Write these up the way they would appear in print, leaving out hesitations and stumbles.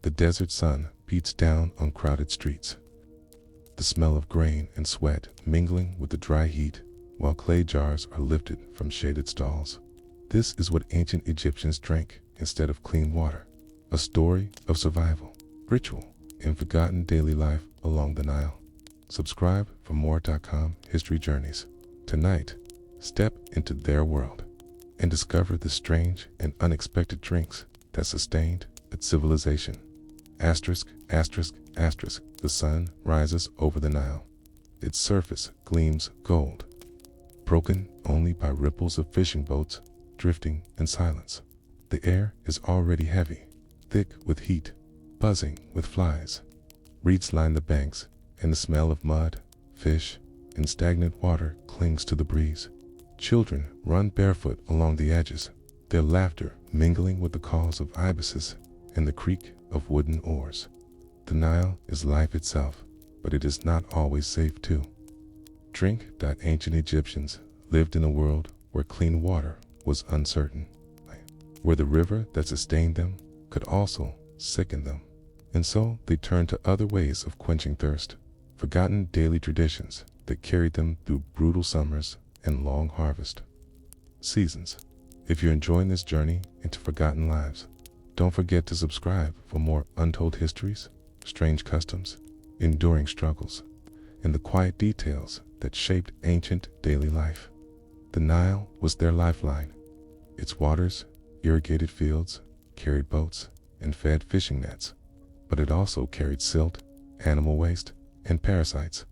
The desert sun beats down on crowded streets. The smell of grain and sweat mingling with the dry heat, while clay jars are lifted from shaded stalls. This is what ancient Egyptians drank instead of clean water. A story of survival, ritual, and forgotten daily life along the Nile. Subscribe for more.com history journeys. Tonight, step into their world and discover the strange and unexpected drinks that sustained its civilization. Asterisk, asterisk, asterisk. The sun rises over the Nile. Its surface gleams gold, broken only by ripples of fishing boats drifting in silence. The air is already heavy, thick with heat, buzzing with flies. Reeds line the banks, and the smell of mud, fish, and stagnant water clings to the breeze. Children run barefoot along the edges, their laughter mingling with the calls of ibises and the creak of wooden oars. The Nile is life itself, but it is not always safe too. Drink. Ancient Egyptians lived in a world where clean water was uncertain, where the river that sustained them could also sicken them. And so they turned to other ways of quenching thirst, forgotten daily traditions that carried them through brutal summers and long harvest seasons. If you're enjoying this journey into forgotten lives, don't forget to subscribe for more untold histories, strange customs, enduring struggles, and the quiet details that shaped ancient daily life. The Nile was their lifeline. Its waters irrigated fields, carried boats, and fed fishing nets, but it also carried silt, animal waste, and parasites.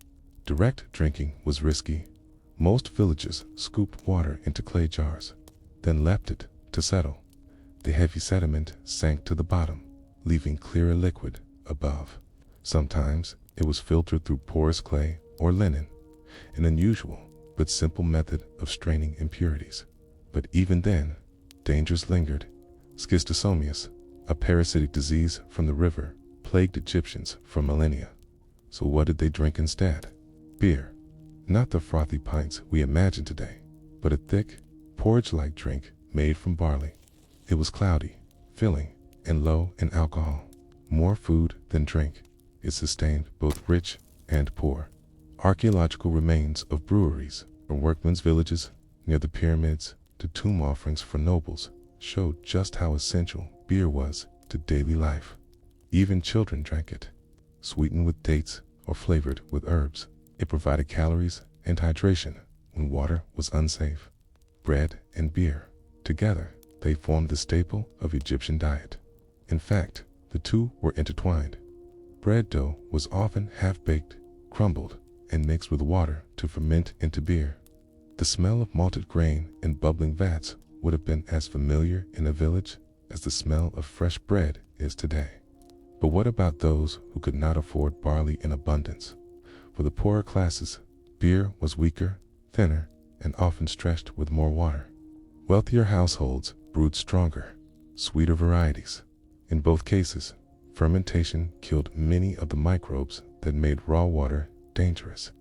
Direct drinking was risky. Most villages scooped water into clay jars, then left it to settle. The heavy sediment sank to the bottom, leaving clearer liquid above. Sometimes it was filtered through porous clay or linen, an unusual but simple method of straining impurities. But even then, dangers lingered. Schistosomiasis, a parasitic disease from the river, plagued Egyptians for millennia. So what did they drink instead? Beer. Not the frothy pints we imagine today, but a thick, porridge-like drink made from barley. It was cloudy, filling, and low in alcohol. More food than drink, it sustained both rich and poor. Archaeological remains of breweries, from workmen's villages near the pyramids to tomb offerings for nobles, showed just how essential beer was to daily life. Even children drank it. Sweetened with dates or flavored with herbs, it provided calories and hydration when water was unsafe. Bread and beer, together, they formed the staple of Egyptian diet. In fact, the two were intertwined. Bread dough was often half-baked, crumbled, and mixed with water to ferment into beer. The smell of malted grain in bubbling vats would have been as familiar in a village as the smell of fresh bread is today. But what about those who could not afford barley in abundance? For the poorer classes, beer was weaker, thinner, and often stretched with more water. Wealthier households brewed stronger, sweeter varieties. In both cases, fermentation killed many of the microbes that made raw water dangerous.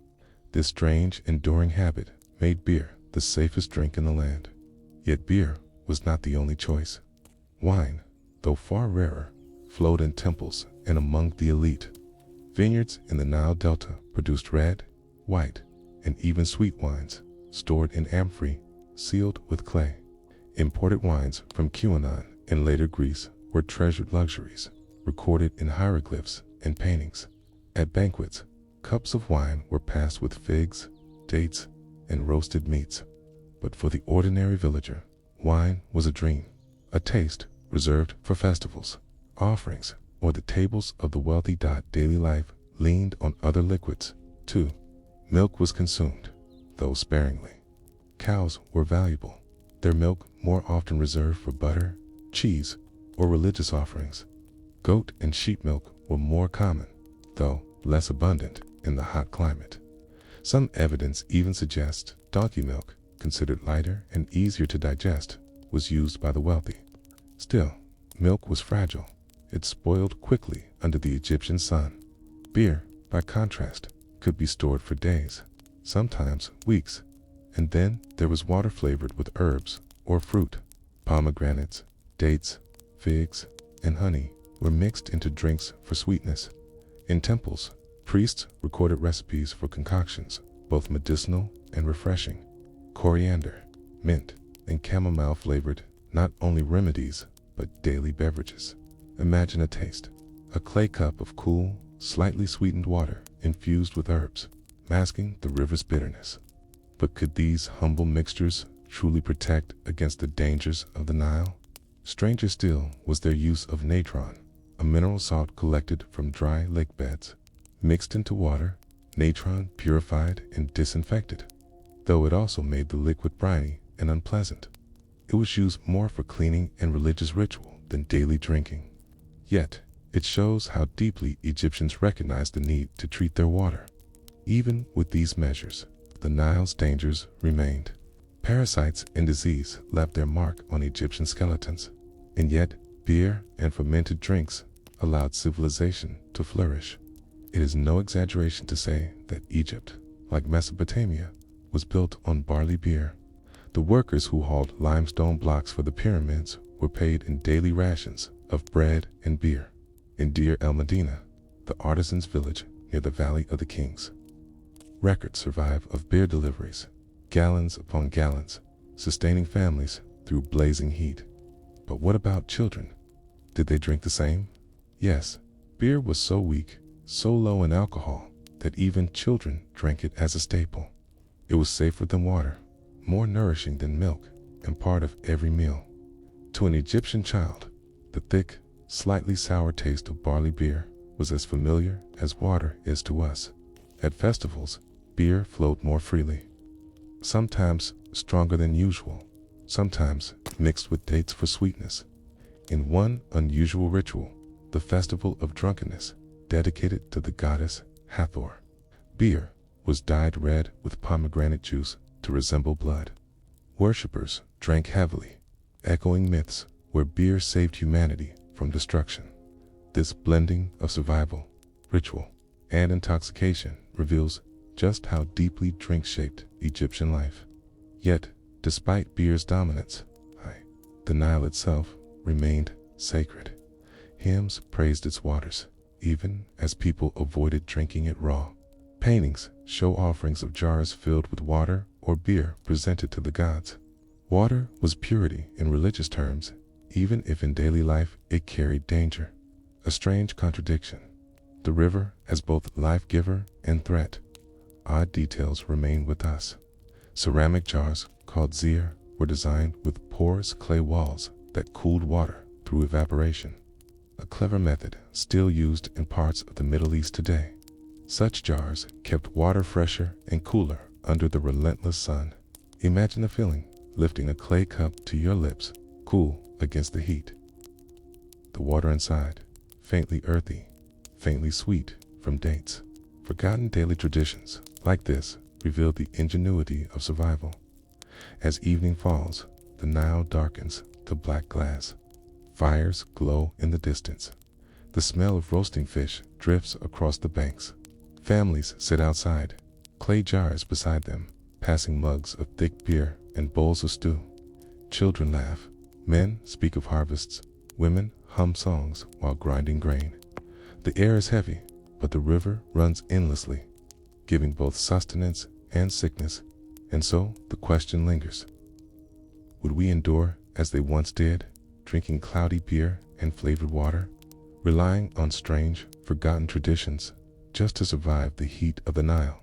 This strange, enduring habit made beer the safest drink in the land. Yet beer was not the only choice. Wine, though far rarer, flowed in temples and among the elite. Vineyards in the Nile Delta produced red, white, and even sweet wines, stored in amphorae, sealed with clay. Imported wines from Qumran and later Greece were treasured luxuries, recorded in hieroglyphs and paintings. At banquets, cups of wine were passed with figs, dates, and roasted meats. But for the ordinary villager, wine was a dream, a taste reserved for festivals, offerings, or the tables of the wealthy. Daily life leaned on other liquids, too. Milk was consumed, though sparingly. Cows were valuable, their milk more often reserved for butter, cheese, or religious offerings. Goat and sheep milk were more common, though less abundant in the hot climate. Some evidence even suggests donkey milk, considered lighter and easier to digest, was used by the wealthy. Still, milk was fragile. It spoiled quickly under the Egyptian sun. Beer, by contrast, could be stored for days, sometimes weeks. And then there was water flavored with herbs or fruit. Pomegranates, dates, figs, and honey were mixed into drinks for sweetness. In temples, priests recorded recipes for concoctions, both medicinal and refreshing. Coriander, mint, and chamomile flavored not only remedies, but daily beverages. Imagine a taste: a clay cup of cool, slightly sweetened water infused with herbs, masking the river's bitterness. But could these humble mixtures truly protect against the dangers of the Nile? Stranger still was their use of natron, a mineral salt collected from dry lake beds. Mixed into water, natron purified and disinfected, though it also made the liquid briny and unpleasant. It was used more for cleaning and religious ritual than daily drinking. Yet, it shows how deeply Egyptians recognized the need to treat their water. Even with these measures, the Nile's dangers remained. Parasites and disease left their mark on Egyptian skeletons, and yet beer and fermented drinks allowed civilization to flourish. It is no exaggeration to say that Egypt, like Mesopotamia, was built on barley beer. The workers who hauled limestone blocks for the pyramids were paid in daily rations of bread and beer. In Deir el-Medina, the artisans' village near the Valley of the Kings, records survive of beer deliveries, gallons upon gallons, sustaining families through blazing heat. But what about children? Did they drink the same? Yes, beer was so weak, so low in alcohol, that even children drank it as a staple. It was safer than water, more nourishing than milk, and part of every meal. To an Egyptian child, the thick, slightly sour taste of barley beer was as familiar as water is to us. At festivals, beer flowed more freely, sometimes stronger than usual, sometimes mixed with dates for sweetness. In one unusual ritual, the festival of drunkenness, dedicated to the goddess Hathor, beer was dyed red with pomegranate juice to resemble blood. Worshippers drank heavily, echoing myths where beer saved humanity from destruction. This blending of survival, ritual, and intoxication reveals just how deeply drink shaped Egyptian life. Yet, despite beer's dominance, the Nile itself remained sacred. Hymns praised its waters, even as people avoided drinking it raw. Paintings show offerings of jars filled with water or beer presented to the gods. Water was purity in religious terms, even if in daily life it carried danger. A strange contradiction. The river as both life-giver and threat. Odd details remain with us. Ceramic jars, called zir, were designed with porous clay walls that cooled water through evaporation, a clever method still used in parts of the Middle East today. Such jars kept water fresher and cooler under the relentless sun. Imagine the feeling, lifting a clay cup to your lips, cool against the heat. The water inside, faintly earthy, faintly sweet from dates. Forgotten daily traditions like this reveal the ingenuity of survival. As evening falls, the Nile darkens to black glass. Fires glow in the distance. The smell of roasting fish drifts across the banks. Families sit outside, clay jars beside them, passing mugs of thick beer and bowls of stew. Children laugh. Men speak of harvests. Women hum songs while grinding grain. The air is heavy, but the river runs endlessly, giving both sustenance and sickness. And so the question lingers: would we endure as they once did, drinking cloudy beer and flavored water, relying on strange, forgotten traditions just to survive the heat of the Nile?